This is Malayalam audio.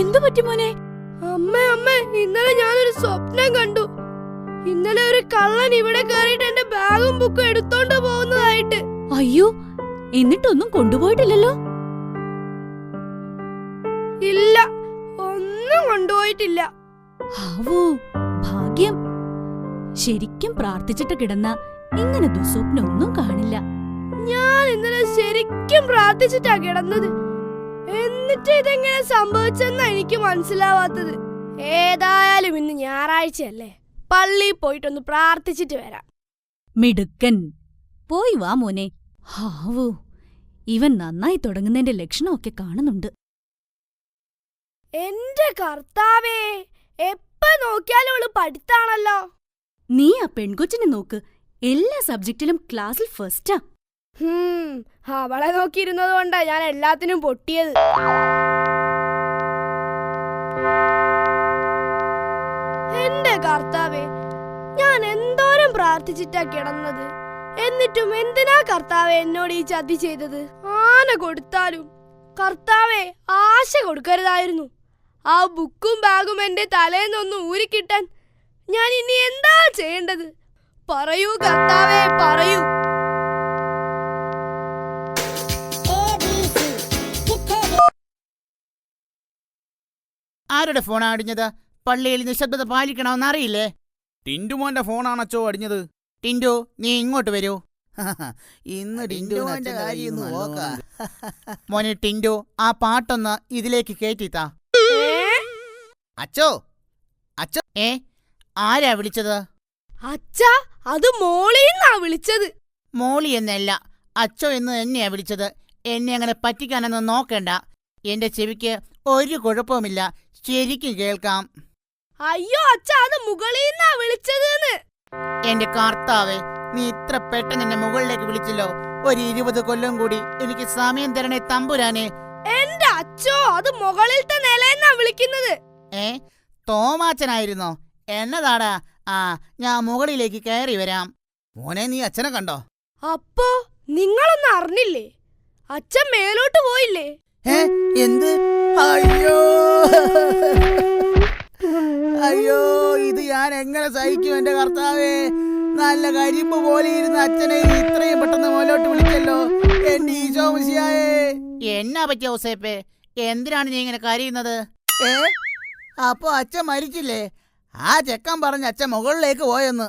എന്തു പറ്റി മോനെ? അമ്മ ഇന്നലെ ഞാനൊരു സ്വപ്നം കണ്ടു. ഇന്നലെ ഒരു കള്ളൻ ഇവിടെ കയറിയിട്ട് എന്റെ ബാഗും ബുക്കും എടുത്തോണ്ട് പോകുന്നതായിട്ട്. അയ്യോ, എന്നിട്ടൊന്നും കൊണ്ടുപോയിട്ടില്ലല്ലോ? ഇല്ല, ഒന്നും കൊണ്ടുപോയിട്ടില്ല. ആവൂ, ഭാഗ്യം. ശരിക്കും പ്രാർത്ഥിച്ചിട്ട് കിടന്ന ഇങ്ങനെ ദുസ്വപ്നൊന്നും കാണില്ല. ഞാൻ ഇന്നലെ ശരിക്കും പ്രാർത്ഥിച്ചിട്ടാ കിടന്നത്. എന്നിട്ട് ഇതെങ്ങനെ സംഭവിച്ചെന്നാ എനിക്ക് മനസ്സിലാവാത്തത്. ഏതായാലും ഇന്ന് ഞായറാഴ്ചയല്ലേ, പള്ളിയിൽ പോയിട്ടൊന്ന് പ്രാർത്ഥിച്ചിട്ട് വരാം. മിടുക്കൻ, പോയി വാ മോനെ. ഹാവൂ, ഇവൻ നന്നായി തുടങ്ങുന്നതിന്റെ ലക്ഷണമൊക്കെ കാണുന്നുണ്ട്. എന്റെ കർത്താവേ, എപ്പ നോക്കിയാലും അവള് പഠിത്താണല്ലോ. നീ ആ പെൺകൊച്ചിനെ നോക്ക്, എല്ലാ സബ്ജക്റ്റിലും ക്ലാസ്സിൽ ഫസ്റ്റാ. അവളെ നോക്കിയിരുന്നത് കൊണ്ടാ ഞാൻ എല്ലാത്തിനും പൊട്ടിയത്. എന്റെ കർത്താവേ, ഞാൻ എന്തോരം പ്രാർത്ഥിച്ചിട്ടാ കിടന്നത്. എന്നിട്ടും എന്തിനാ കർത്താവേ എന്നോട് ഈ ചതി ചെയ്തത്? ആന കൊടുത്താലും കർത്താവേ ആശ കൊടുക്കരുതായിരുന്നു. ആ ബുക്കും ബാഗും എന്റെ തലേന്നൊന്ന് ഊരിക്കിട്ടാൻ ഞാൻ ഇനി എന്താ ചെയ്യേണ്ടത്? പറയൂ കർത്താവേ, പറയൂ. ആരുടെ ഫോണാ അടിഞ്ഞത്? പള്ളിയിൽ നിശബ്ദത പാലിക്കണമെന്നറിയില്ലേ? ടിൻറ്റുമോന്റെ ഫോണാണച്ചോ അടിഞ്ഞത്. ടിൻറ്റു, നീ ഇങ്ങോട്ട് വരൂ. ഇന്ന് ടിൻറ്റുവിന്റെ കാര്യം മോനെ ടിൻറ്റു, ആ പാട്ടൊന്ന് ഇതിലേക്ക് കേറ്റിത്താ. അച്ചോ, അച്ചോ, ആരാ വിളിച്ചത്? അച്ഛാ, അത് മോളിന്നാ വിളിച്ചത്. മോളി എന്നല്ല, അച്ചോ എന്ന് എന്നെയാ വിളിച്ചത്. എന്നെ അങ്ങനെ പറ്റിക്കാനൊന്നും നോക്കണ്ട. എന്റെ ചെവിക്ക് ഒരു കുഴപ്പവുമില്ല, ശരിക്കും കേൾക്കാം. അയ്യോ അച്ഛാ, അത് മുകളിന്നാ വിളിച്ചത്. എന്റെ കർത്താവേ, നീ ഇത്ര പെട്ടെന്ന് എന്നെ മുകളിലേക്ക് വിളിച്ചല്ലോ. ഒരു 20 കൊല്ലം കൂടി എനിക്ക് സമയം തരണേ തമ്പുരാനെ. എന്റെ അച്ഛോ, അത് മുകളിലത്തെ നിലയെന്നാ വിളിക്കുന്നത്. തോമാച്ചനായിരുന്നോ? എന്നതാടാ? ഞാൻ മുകളിലേക്ക് കയറി വരാം. മോനെ, നീ അച്ഛനെ കണ്ടോ? അപ്പോ നിങ്ങളൊന്നും അറിഞ്ഞില്ലേ? അച്ഛൻ മേലോട്ട് പോയില്ലേ? എന്ത്? അയ്യോ അയ്യോ, ഇത് ഞാൻ എങ്ങനെ സഹിക്കും എന്റെ കർത്താവേ? നല്ല കരിമ്പ് പോലെ ഇരുന്ന അച്ഛനെ ഇത്രയും പെട്ടെന്ന് മുകളിലോട്ട് വിളിച്ചല്ലോ. എന്റെ ഈശോ മിശിഹായേ. എന്നാ പറ്റിയ ഔസേപ്പേ? എന്തിനാണ് നീ ഇങ്ങനെ കരയുന്നത്? അപ്പൊ അച്ഛൻ മരിച്ചില്ലേ? ആ ചെക്കൻ പറഞ്ഞ അച്ഛൻ മുകളിലേക്ക് പോയെന്ന്.